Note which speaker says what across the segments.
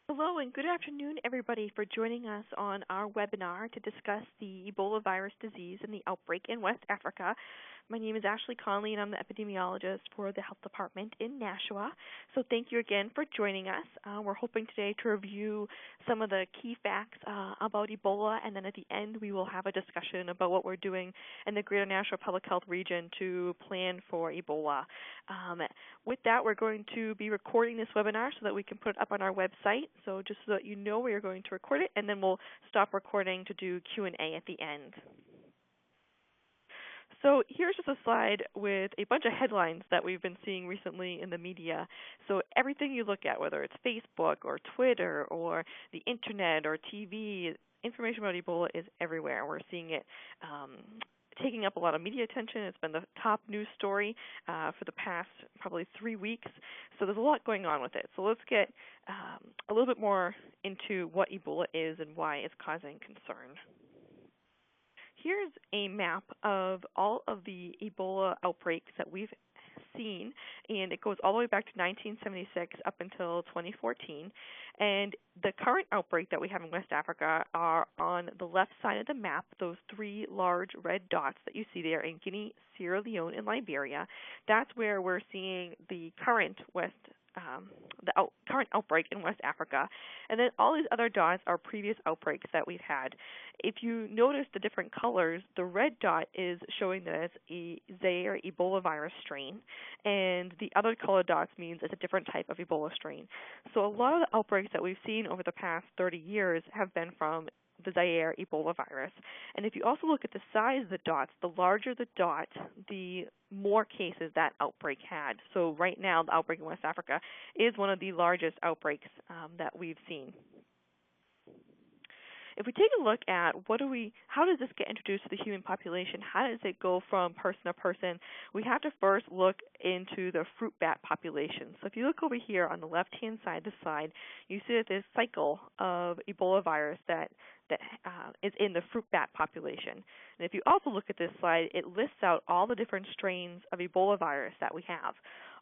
Speaker 1: Hello and good afternoon, everybody, for joining us on our webinar to discuss the Ebola virus disease and the outbreak in West Africa. My name is Ashley Conley, and I'm the epidemiologist for the Health Department in Nashua. So thank you again for joining us. We're hoping today to review some of the key facts about Ebola, and then at the end we will have a discussion about what we're doing in the Greater Nashua Public Health region to plan for Ebola. With that, we're going to be recording this webinar so that we can put it up on our website. So just so that you know we are going to record it, and then we'll stop recording to do Q&A at the end. So here's just a slide with a bunch of headlines that we've been seeing recently in the media. So everything you look at, whether it's Facebook or Twitter or the internet or TV, information about Ebola is everywhere. We're seeing it taking up a lot of media attention. It's been the top news story for the past probably 3 weeks. So there's a lot going on with it. So let's get a little bit more into what Ebola is and why it's causing concern. Here's a map of all of the Ebola outbreaks that we've seen, and it goes all the way back to 1976 up until 2014. And the current outbreak that we have in West Africa are on the left side of the map, those three large red dots that you see there in Guinea, Sierra Leone, and Liberia. That's where we're seeing the current current outbreak in West Africa. And then all these other dots are previous outbreaks that we've had. If you notice the different colors, the red dot is showing that it's a Zaire Ebola virus strain, and the other colored dots means it's a different type of Ebola strain. So a lot of the outbreaks that we've seen over the past 30 years have been from the Zaire Ebola virus. And if you also look at the size of the dots, the larger the dot, the more cases that outbreak had. So right now, the outbreak in West Africa is one of the largest outbreaks that we've seen. If we take a look at how does this get introduced to the human population? How does it go from person to person? We have to first look into the fruit bat population. So if you look over here on the left-hand side of the slide, you see that this cycle of Ebola virus that is in the fruit bat population. And if you also look at this slide, it lists out all the different strains of Ebola virus that we have.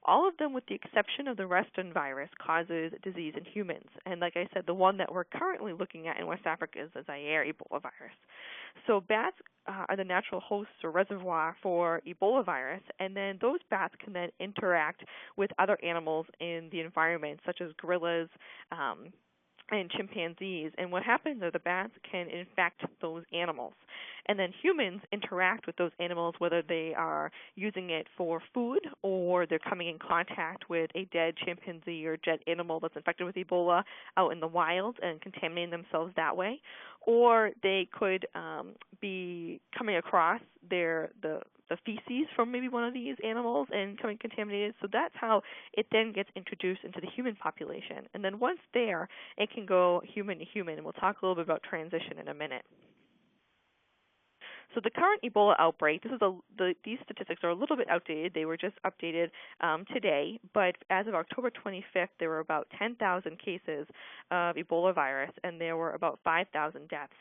Speaker 1: All of them, with the exception of the Reston virus, causes disease in humans. And like I said, the one that we're currently looking at in West Africa is the Zaire Ebola virus. So bats are the natural hosts or reservoir for Ebola virus, and then those bats can then interact with other animals in the environment, such as gorillas, and chimpanzees. And what happens is the bats can infect those animals. And then humans interact with those animals, whether they are using it for food or they're coming in contact with a dead chimpanzee or dead animal that's infected with Ebola out in the wild and contaminating themselves that way. Or they could be coming across the feces from maybe one of these animals and coming contaminated. So that's how it then gets introduced into the human population. And then once there, it can go human to human. And we'll talk a little bit about transition in a minute. So the current Ebola outbreak, these statistics are a little bit outdated. They were just updated today, but as of October 25th, there were about 10,000 cases of Ebola virus, and there were about 5,000 deaths.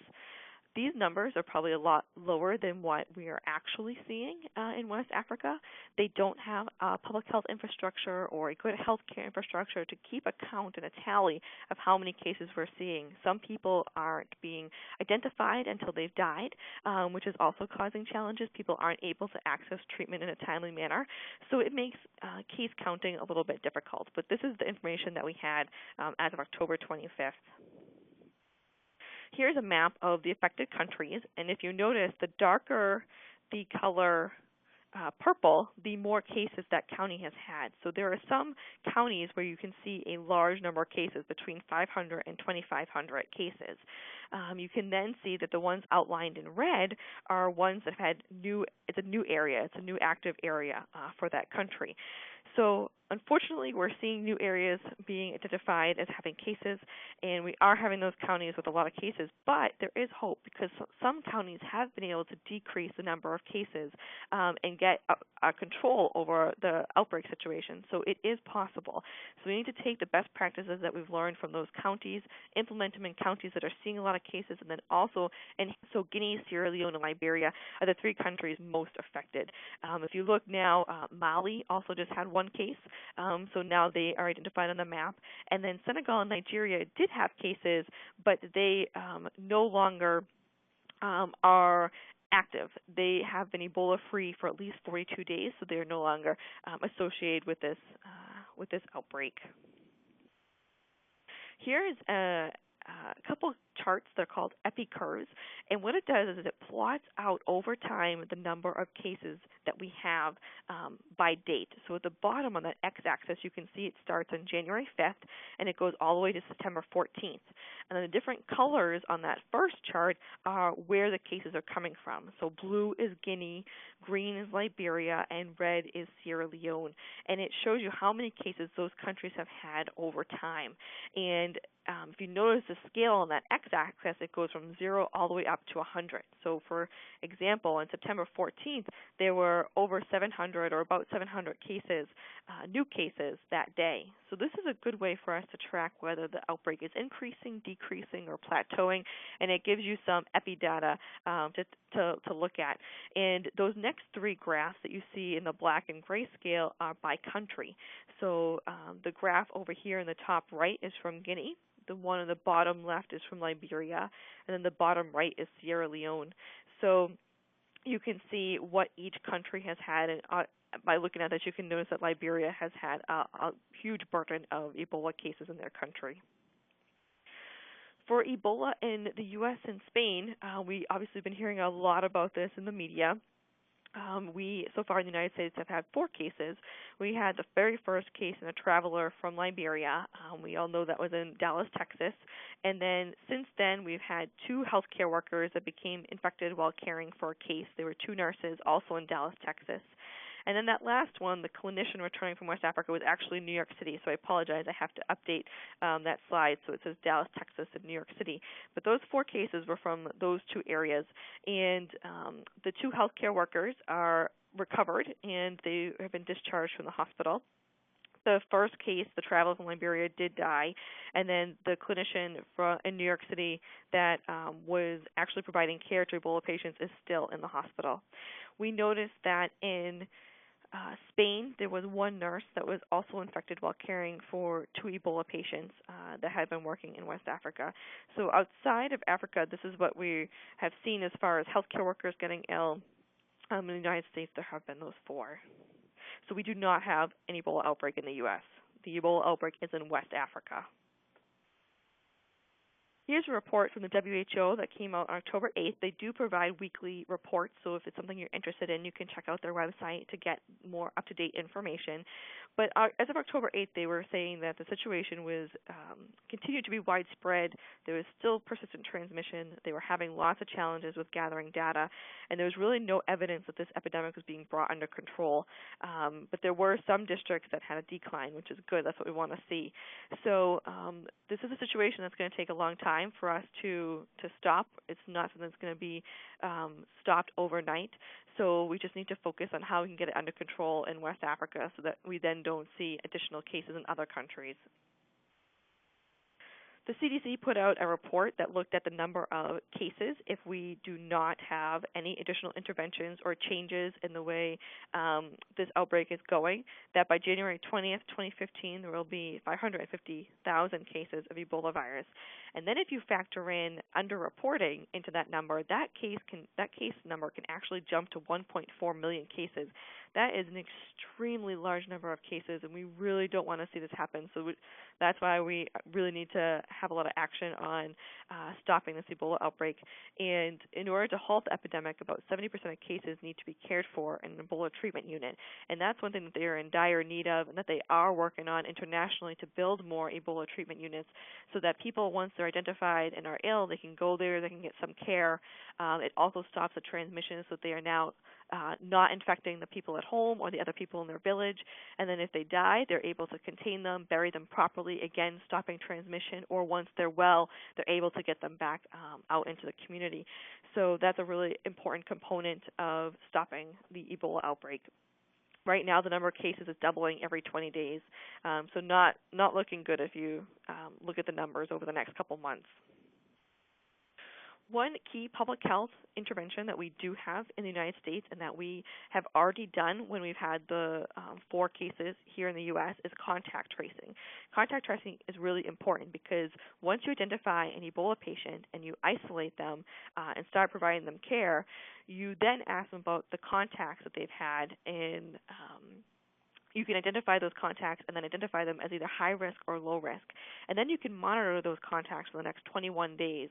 Speaker 1: These numbers are probably a lot lower than what we are actually seeing in West Africa. They don't have a public health infrastructure or a good health care infrastructure to keep a count and a tally of how many cases we're seeing. Some people aren't being identified until they've died, which is also causing challenges. People aren't able to access treatment in a timely manner. So it makes case counting a little bit difficult. But this is the information that we had as of October 25th. Here's a map of the affected countries, and if you notice, the darker the color purple, the more cases that county has had. So there are some counties where you can see a large number of cases, between 500 and 2,500 cases. You can then see that the ones outlined in red are ones that have had it's a new area, it's a new active area for that country. So unfortunately, we're seeing new areas being identified as having cases, and we are having those counties with a lot of cases, but there is hope because some counties have been able to decrease the number of cases and get a control over the outbreak situation. So it is possible. So we need to take the best practices that we've learned from those counties, implement them in counties that are seeing a lot of cases, and then also, so Guinea, Sierra Leone, and Liberia are the three countries most affected. If you look now, Mali also just had one case. So now they are identified on the map. And then Senegal and Nigeria did have cases, but they no longer are active. They have been Ebola-free for at least 42 days, so they are no longer associated with this outbreak. Here is a couple charts. They're called epi curves, and what it does is it plots out over time the number of cases that we have by date. So at the bottom on that x-axis, you can see it starts on January 5th, and it goes all the way to September 14th. And then the different colors on that first chart are where the cases are coming from. So blue is Guinea, green is Liberia, and red is Sierra Leone. And it shows you how many cases those countries have had over time. And if you notice the scale on that x-axis, it goes from 0 all the way up to 100. So for example, on September 14th, there were over 700 or about 700 cases, new cases that day. So this is a good way for us to track whether the outbreak is increasing, decreasing, or plateauing, and it gives you some epi data to look at. And those next three graphs that you see in the black and gray scale are by country. So the graph over here in the top right is from Guinea. The one on the bottom left is from Liberia, and then the bottom right is Sierra Leone. So you can see what each country has had, and by looking at this, you can notice that Liberia has had a huge burden of Ebola cases in their country. For Ebola in the U.S. and Spain, we obviously have been hearing a lot about this in the media. We, so far in the United States, have had 4 cases. We had the very first case in a traveler from Liberia. We all know that was in Dallas, Texas. And then since then, we've had 2 healthcare workers that became infected while caring for a case. They were 2 nurses, also in Dallas, Texas. And then that last one, the clinician returning from West Africa, was actually in New York City. So I apologize, I have to update that slide. So it says Dallas, Texas, and New York City. But those 4 cases were from those 2 areas. And the 2 healthcare workers are recovered, and they have been discharged from the hospital. The first case, the traveler from Liberia, did die, and then the clinician in New York City that was actually providing care to Ebola patients is still in the hospital. We noticed that in Spain, there was 1 nurse that was also infected while caring for 2 Ebola patients that had been working in West Africa. So outside of Africa, this is what we have seen as far as healthcare workers getting ill. In the United States, there have been those 4. So we do not have an Ebola outbreak in the U.S. The Ebola outbreak is in West Africa. Here's a report from the WHO that came out on October 8th. They do provide weekly reports, so if it's something you're interested in, you can check out their website to get more up-to-date information. But as of October 8th, they were saying that the situation was continued to be widespread. There was still persistent transmission. They were having lots of challenges with gathering data, and there was really no evidence that this epidemic was being brought under control. But there were some districts that had a decline, which is good. That's what we want to see. So this is a situation that's going to take a long time for us to stop. It's not something that's going to be stopped overnight. So we just need to focus on how we can get it under control in West Africa so that we then don't see additional cases in other countries. The CDC put out a report that looked at the number of cases if we do not have any additional interventions or changes in the way this outbreak is going, that by January 20th, 2015, there will be 550,000 cases of Ebola virus. And then if you factor in underreporting into that number, that case number can actually jump to 1.4 million cases. That is an extremely large number of cases, and we really don't want to see this happen. So that's why we really need to have a lot of action on stopping this Ebola outbreak. And in order to halt the epidemic, about 70% of cases need to be cared for in an Ebola treatment unit. And that's one thing that they are in dire need of, and that they are working on internationally to build more Ebola treatment units so that people, once they're identified and are ill, they can go there, they can get some care. It also stops the transmission so that they are now not infecting the people at home or the other people in their village. And then if they die, they're able to contain them, bury them properly, again, stopping transmission, or once they're well, they're able to get them back out into the community. So that's a really important component of stopping the Ebola outbreak. Right now, the number of cases is doubling every 20 days, so not looking good if you look at the numbers over the next couple months. One key public health intervention that we do have in the United States and that we have already done when we've had the 4 cases here in the U.S. is contact tracing. Contact tracing is really important because once you identify an Ebola patient and you isolate them and start providing them care, you then ask them about the contacts that they've had, and you can identify those contacts and then identify them as either high risk or low risk. And then you can monitor those contacts for the next 21 days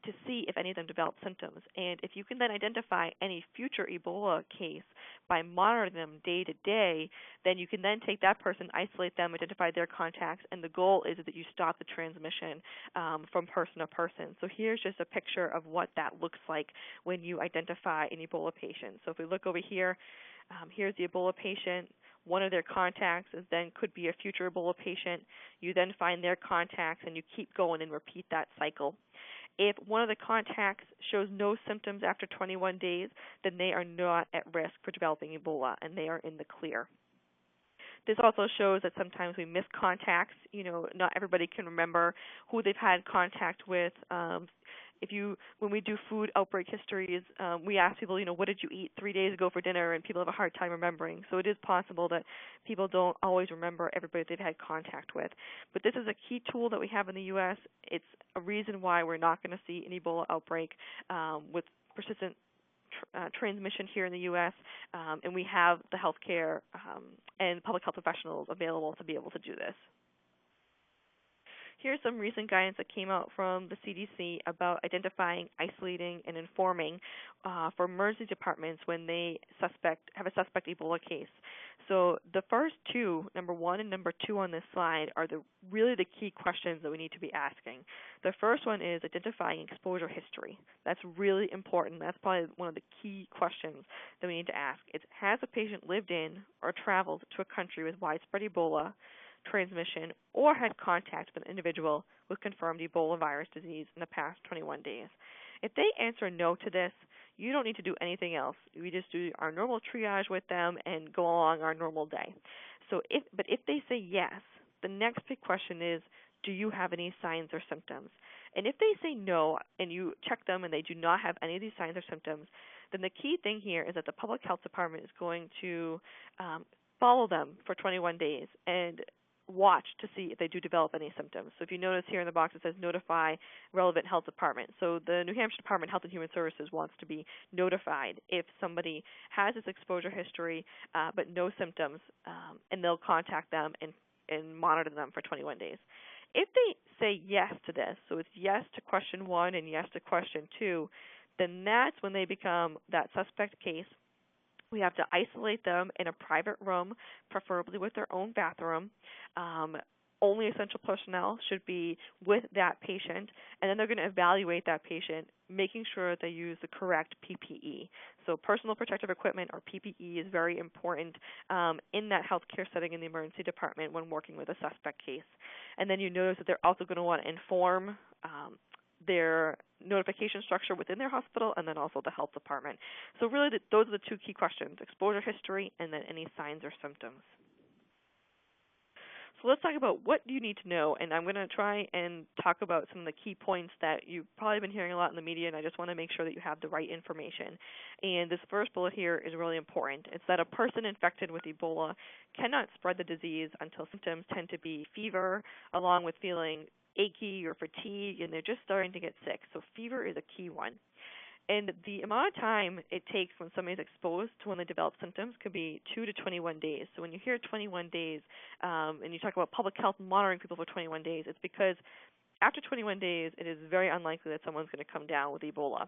Speaker 1: to see if any of them develop symptoms. And if you can then identify any future Ebola case by monitoring them day to day, then you can then take that person, isolate them, identify their contacts, and the goal is that you stop the transmission from person to person. So here's just a picture of what that looks like when you identify an Ebola patient. So if we look over here, here's the Ebola patient. One of their contacts then could be a future Ebola patient. You then find their contacts and you keep going and repeat that cycle. If one of the contacts shows no symptoms after 21 days, then they are not at risk for developing Ebola and they are in the clear. This also shows that sometimes we miss contacts. Not everybody can remember who they've had contact with. When we do food outbreak histories, we ask people, what did you eat 3 days ago for dinner, and people have a hard time remembering. So it is possible that people don't always remember everybody they've had contact with. But this is a key tool that we have in the U.S. It's a reason why we're not going to see an Ebola outbreak with persistent transmission here in the U.S., and we have the healthcare and public health professionals available to be able to do this. Here's some recent guidance that came out from the CDC about identifying, isolating, and informing for emergency departments when they have a suspect Ebola case. So the first two, number 1 and number 2 on this slide, are really the key questions that we need to be asking. The first one is identifying exposure history. That's really important. That's probably one of the key questions that we need to ask. It's, has a patient lived in or traveled to a country with widespread Ebola transmission or had contact with an individual with confirmed Ebola virus disease in the past 21 days? If they answer no to this, you don't need to do anything else. We just do our normal triage with them and go along our normal day. But if they say yes, the next big question is, do you have any signs or symptoms? And if they say no and you check them and they do not have any of these signs or symptoms, then the key thing here is that the public health department is going to follow them for 21 days and watch to see if they do develop any symptoms. So if you notice here in the box it says notify relevant health department. So the New Hampshire Department of Health and Human Services wants to be notified if somebody has this exposure history but no symptoms, and they'll contact them and monitor them for 21 days. If they say yes to this, so it's yes to question 1 and yes to question 2, then that's when they become that suspect case. We have to isolate them in a private room, preferably with their own bathroom. Only essential personnel should be with that patient, and then they're going to evaluate that patient, making sure they use the correct PPE. So personal protective equipment, or PPE, is very important in that healthcare setting in the emergency department when working with a suspect case. And then you notice that they're also going to want to inform their notification structure within their hospital and then also the health department. So really those are the 2 key questions, exposure history and then any signs or symptoms. So let's talk about what do you need to know, and I'm going to try and talk about some of the key points that you've probably been hearing a lot in the media, and I just want to make sure that you have the right information. And this first bullet here is really important. It's that a person infected with Ebola cannot spread the disease until symptoms tend to be fever, along with feeling achy or fatigue, and they're just starting to get sick. So fever is a key one. And the amount of time it takes when somebody's exposed to when they develop symptoms could be 2 to 21 days. So when you hear 21 days and you talk about public health monitoring people for 21 days, it's because after 21 days, it is very unlikely that someone's going to come down with Ebola.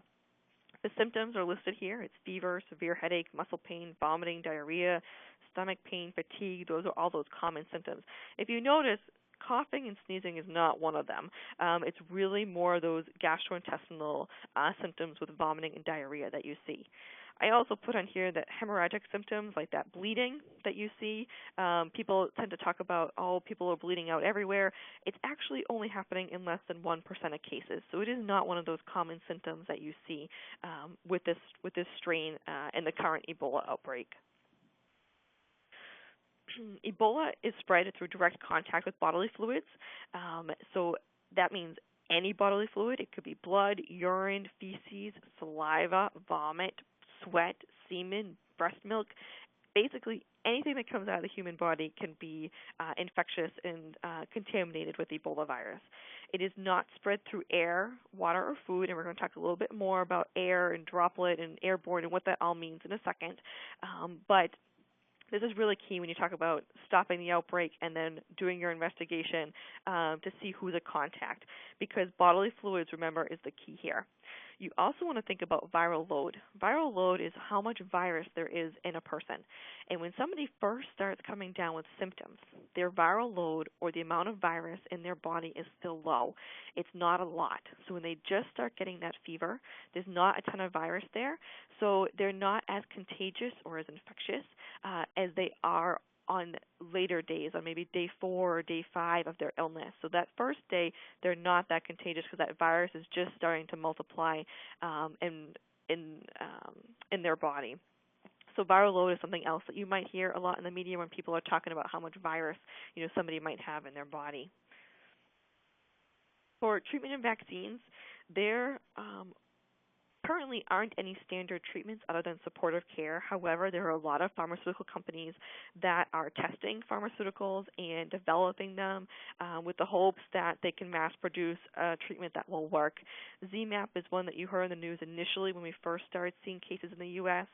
Speaker 1: The symptoms are listed here. It's fever, severe headache, muscle pain, vomiting, diarrhea, stomach pain, fatigue. Those are all those common symptoms. If you notice, coughing and sneezing is not one of them. It's really more those gastrointestinal symptoms with vomiting and diarrhea that you see. I also put on here that hemorrhagic symptoms, like that bleeding that you see, people tend to talk about, people are bleeding out everywhere. It's actually only happening in less than 1% of cases. So it is not one of those common symptoms that you see with this strain in the current Ebola outbreak. Ebola is spread through direct contact with bodily fluids. So that means any bodily fluid. It could be blood, urine, feces, saliva, vomit, sweat, semen, breast milk. Basically, anything that comes out of the human body can be infectious and contaminated with Ebola virus. It is not spread through air, water, or food, and we're going to talk a little bit more about air and droplet and airborne and what that all means in a second. But this is really key when you talk about stopping the outbreak and then doing your investigation to see who's a contact, because bodily fluids, remember, is the key here. You also want to think about viral load. Viral load is how much virus there is in a person. And when somebody first starts coming down with symptoms, their viral load or the amount of virus in their body is still low. It's not a lot. So when they just start getting that fever, there's not a ton of virus there. So they're not as contagious or as infectious as they are on later days, on maybe day 4 or day 5 of their illness. So that first day, they're not that contagious because that virus is just starting to multiply in their body. So viral load is something else that you might hear a lot in the media when people are talking about how much virus somebody might have in their body. For treatment and vaccines, there currently aren't any standard treatments other than supportive care. However, there are a lot of pharmaceutical companies that are testing pharmaceuticals and developing them with the hopes that they can mass produce a treatment that will work. ZMapp is one that you heard in the news initially when we first started seeing cases in the U.S.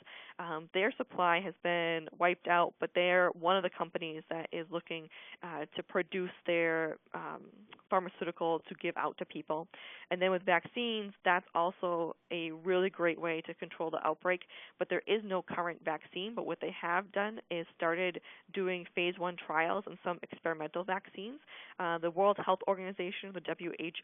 Speaker 1: Their supply has been wiped out, but they're one of the companies that is looking to produce their pharmaceutical to give out to people. And then with vaccines, that's also a really great way to control the outbreak, but there is no current vaccine. But what they have done is started doing phase 1 trials on some experimental vaccines. The World Health Organization, the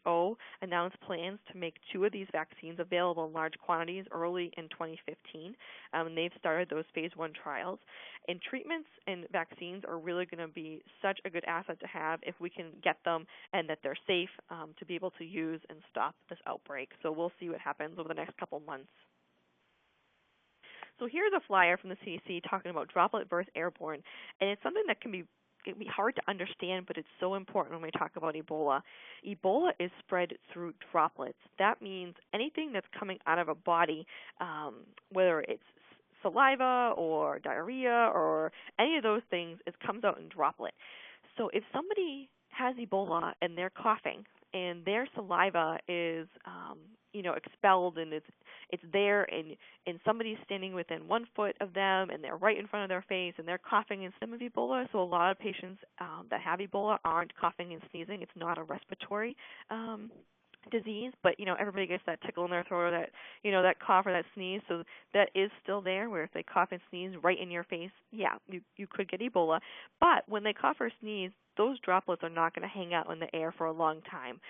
Speaker 1: WHO, announced plans to make 2 of these vaccines available in large quantities early in 2015, and they've started those phase 1 trials. And treatments and vaccines are really going to be such a good asset to have if we can get them and that they're safe to be able to use and stop this outbreak. So we'll see what happens over the next couple months. So here's a flyer from the CDC talking about droplet versus airborne, and it's something that can be hard to understand, but it's so important when we talk about Ebola. Ebola is spread through droplets. That means anything that's coming out of a body, whether it's saliva or diarrhea or any of those things, it comes out in droplet. So if somebody has Ebola and they're coughing and their saliva is expelled and it's there and somebody's standing within 1 foot of them and they're right in front of their face and they're coughing and symptoms of Ebola. So a lot of patients that have Ebola aren't coughing and sneezing. It's not a respiratory disease, but everybody gets that tickle in their throat or that that cough or that sneeze. So that is still there, where if they cough and sneeze right in your face, yeah, you could get Ebola. But when they cough or sneeze, those droplets are not going to hang out in the air for a long time.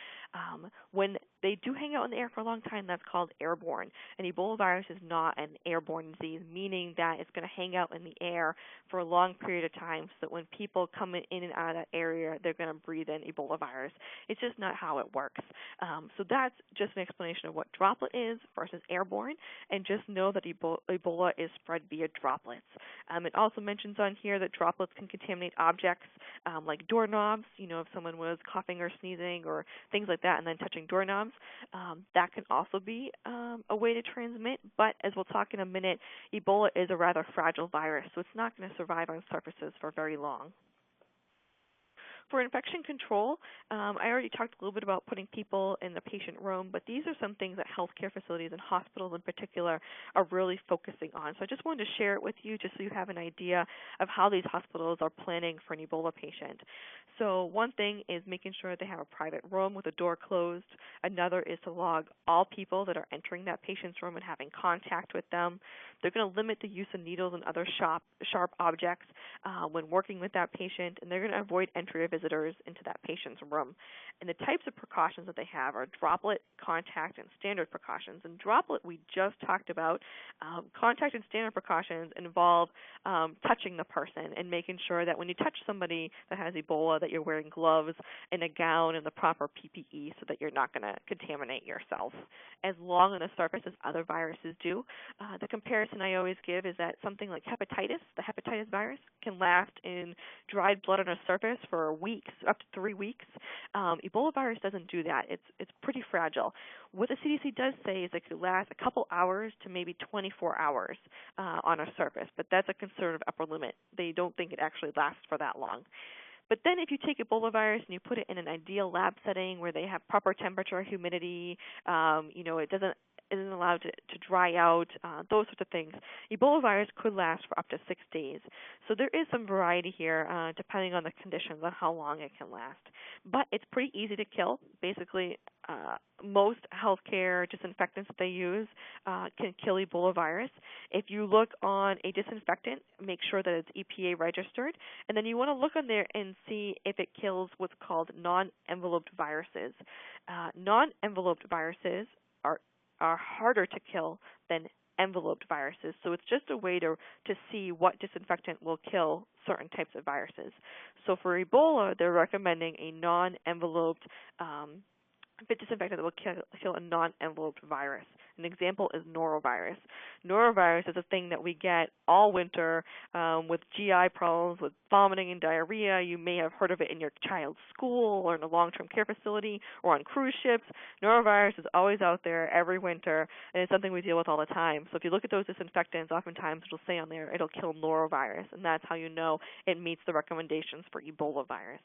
Speaker 1: When they do hang out in the air for a long time, that's called airborne. And Ebola virus is not an airborne disease, meaning that it's going to hang out in the air for a long period of time so that when people come in and out of that area, they're going to breathe in Ebola virus. It's just not how it works. So that's just an explanation of what droplet is versus airborne, and just know that Ebola is spread via droplets. It also mentions on here that droplets can contaminate objects like doorknobs, if someone was coughing or sneezing or things like that and then touching doorknobs. That can also be a way to transmit, but as we'll talk in a minute, Ebola is a rather fragile virus, so it's not going to survive on surfaces for very long. For infection control, I already talked a little bit about putting people in the patient room, but these are some things that healthcare facilities and hospitals in particular are really focusing on. So I just wanted to share it with you just so you have an idea of how these hospitals are planning for an Ebola patient. So one thing is making sure they have a private room with the door closed. Another is to log all people that are entering that patient's room and having contact with them. They're going to limit the use of needles and other sharp objects when working with that patient, and they're going to avoid entry of visitors into that patient's room. And the types of precautions that they have are droplet, contact, and standard precautions. And droplet we just talked about. Contact and standard precautions involve touching the person and making sure that when you touch somebody that has Ebola that you're wearing gloves and a gown and the proper PPE so that you're not going to contaminate yourself. As long on the surface as other viruses do. The comparison I always give is that something like hepatitis, the hepatitis virus, can last in dried blood on a surface for weeks weeks, up to 3 weeks. Ebola virus doesn't do that. It's pretty fragile. What the CDC does say is it could last a couple hours to maybe 24 hours on a surface, but that's a conservative upper limit. They don't think it actually lasts for that long. But then if you take Ebola virus and you put it in an ideal lab setting where they have proper temperature, humidity, it isn't allowed to dry out, those sorts of things, Ebola virus could last for up to 6 days. So there is some variety here depending on the conditions on how long it can last. But it's pretty easy to kill. Basically, most healthcare disinfectants that they use can kill Ebola virus. If you look on a disinfectant, make sure that it's EPA registered, and then you want to look on there and see if it kills what's called non-enveloped viruses. Non-enveloped viruses are harder to kill than enveloped viruses, so it's just a way to see what disinfectant will kill certain types of viruses. So for Ebola, they're recommending a non-enveloped disinfectant that will kill a non-enveloped virus. An example is norovirus. Norovirus is a thing that we get all winter with GI problems, with vomiting and diarrhea. You may have heard of it in your child's school or in a long-term care facility or on cruise ships. Norovirus is always out there every winter, and it's something we deal with all the time. So if you look at those disinfectants, oftentimes it'll say on there it'll kill norovirus, and that's how you know it meets the recommendations for Ebola virus.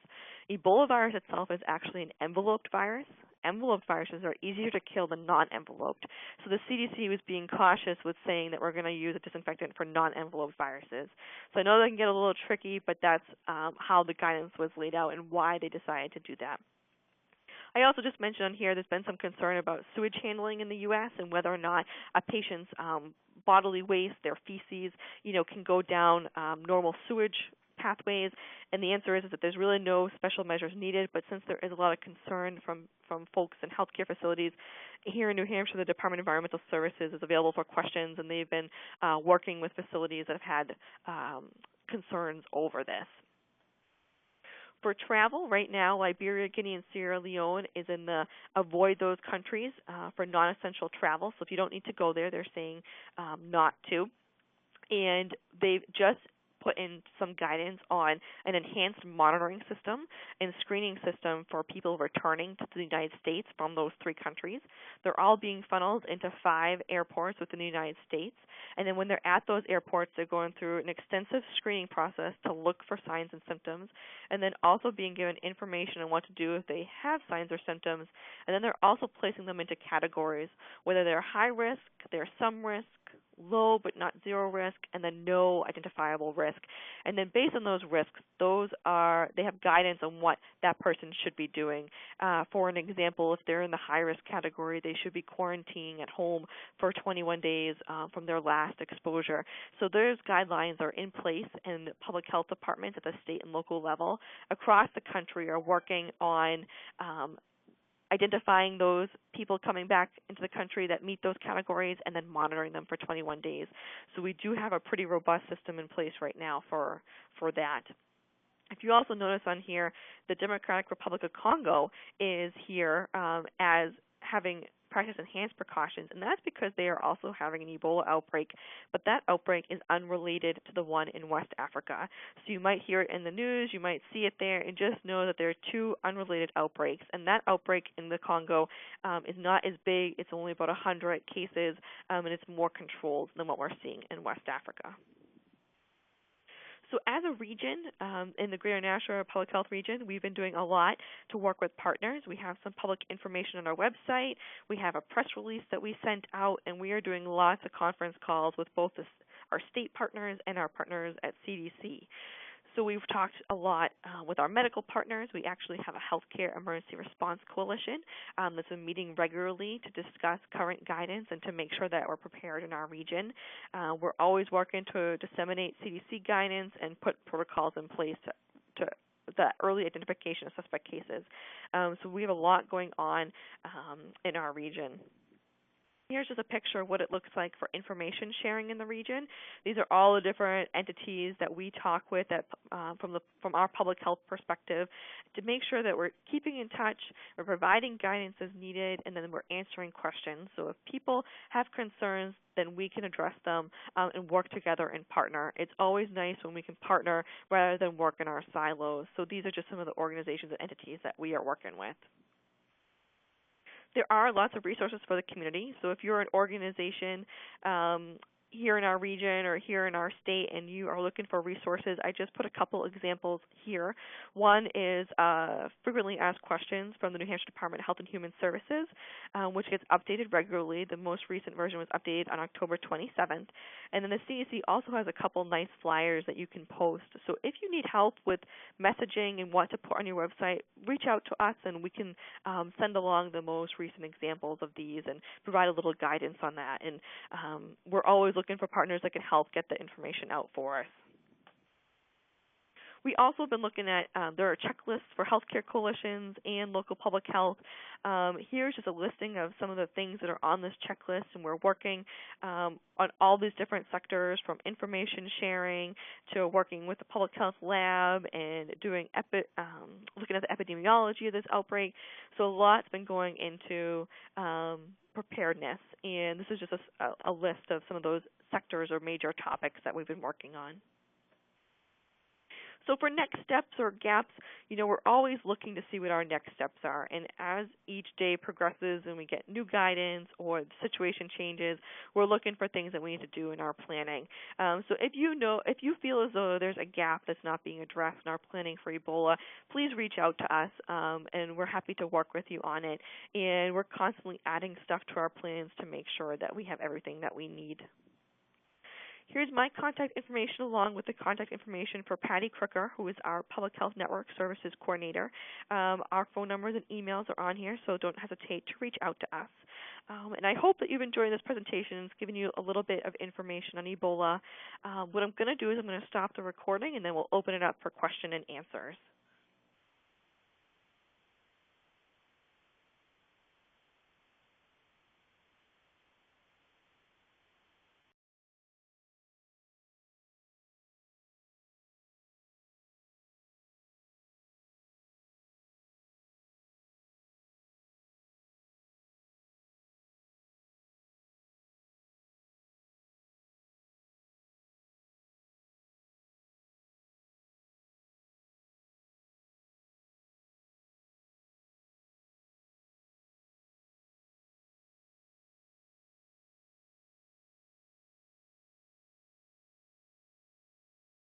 Speaker 1: Ebola virus itself is actually an enveloped virus. Enveloped viruses are easier to kill than non-enveloped. So the CDC was being cautious with saying that we're going to use a disinfectant for non-enveloped viruses. So I know that can get a little tricky, but that's how the guidance was laid out and why they decided to do that. I also just mentioned on here there's been some concern about sewage handling in the U.S. and whether or not a patient's bodily waste, their feces, can go down normal sewage pathways, and the answer is that there's really no special measures needed, but since there is a lot of concern from folks in healthcare facilities here in New Hampshire, the Department of Environmental Services is available for questions, and they've been working with facilities that have had concerns over this. For travel, right now, Liberia, Guinea, and Sierra Leone is in the avoid those countries for non-essential travel, so if you don't need to go there, they're saying not to. And they've just put in some guidance on an enhanced monitoring system and screening system for people returning to the United States from those 3 countries. They're all being funneled into 5 airports within the United States. And then when they're at those airports, they're going through an extensive screening process to look for signs and symptoms, and then also being given information on what to do if they have signs or symptoms. And then they're also placing them into categories, whether they're high risk, they're some risk, low but not zero risk, and then no identifiable risk. And then based on those risks, they have guidance on what that person should be doing. For an example, if they're in the high risk category, they should be quarantining at home for 21 days from their last exposure. So those guidelines are in place, and public health departments at the state and local level across the country are working on identifying those people coming back into the country that meet those categories and then monitoring them for 21 days. So we do have a pretty robust system in place right now for that. If you also notice on here, the Democratic Republic of Congo is here as having practice enhanced precautions, and that's because they are also having an Ebola outbreak, but that outbreak is unrelated to the one in West Africa. So you might hear it in the news, you might see it there, and just know that there are 2 unrelated outbreaks, and that outbreak in the Congo is not as big. It's only about 100 cases, and it's more controlled than what we're seeing in West Africa. So as a region, in the Greater Nashua Public Health Region, we've been doing a lot to work with partners. We have some public information on our website. We have a press release that we sent out, and we are doing lots of conference calls with both our state partners and our partners at CDC. So we've talked a lot with our medical partners. We actually have a healthcare emergency response coalition that's been meeting regularly to discuss current guidance and to make sure that we're prepared in our region. We're always working to disseminate CDC guidance and put protocols in place to the early identification of suspect cases. So we have a lot going on in our region. Here's just a picture of what it looks like for information sharing in the region. These are all the different entities that we talk with from our public health perspective to make sure that we're keeping in touch, we're providing guidance as needed, and then we're answering questions. So if people have concerns, then we can address them and work together and partner. It's always nice when we can partner rather than work in our silos. So these are just some of the organizations and entities that we are working with. There are lots of resources for the community. So if you're an organization here in our region or here in our state and you are looking for resources, I just put a couple examples here. One is frequently asked questions from the New Hampshire Department of Health and Human Services, which gets updated regularly. The most recent version was updated on October 27th. And then the CDC also has a couple nice flyers that you can post. So if you need help with messaging and what to put on your website, reach out to us and we can send along the most recent examples of these and provide a little guidance on that. And we're always looking for partners that can help get the information out for us. We also have been looking at, there are checklists for healthcare coalitions and local public health. Here's just a listing of some of the things that are on this checklist, and we're working on all these different sectors, from information sharing to working with the public health lab and doing looking at the epidemiology of this outbreak. So a lot's been going into preparedness, and this is just a list of some of those sectors or major topics that we've been working on. So for next steps or gaps, we're always looking to see what our next steps are. And as each day progresses and we get new guidance or the situation changes, we're looking for things that we need to do in our planning. So if you feel as though there's a gap that's not being addressed in our planning for Ebola, please reach out to us, and we're happy to work with you on it. And we're constantly adding stuff to our plans to make sure that we have everything that we need. Here's my contact information along with the contact information for Patty Crooker, who is our Public Health Network Services Coordinator. Our phone numbers and emails are on here, so don't hesitate to reach out to us. And I hope that you've enjoyed this presentation. It's given you a little bit of information on Ebola. What I'm going to do is I'm going to stop the recording, and then we'll open it up for question and answers.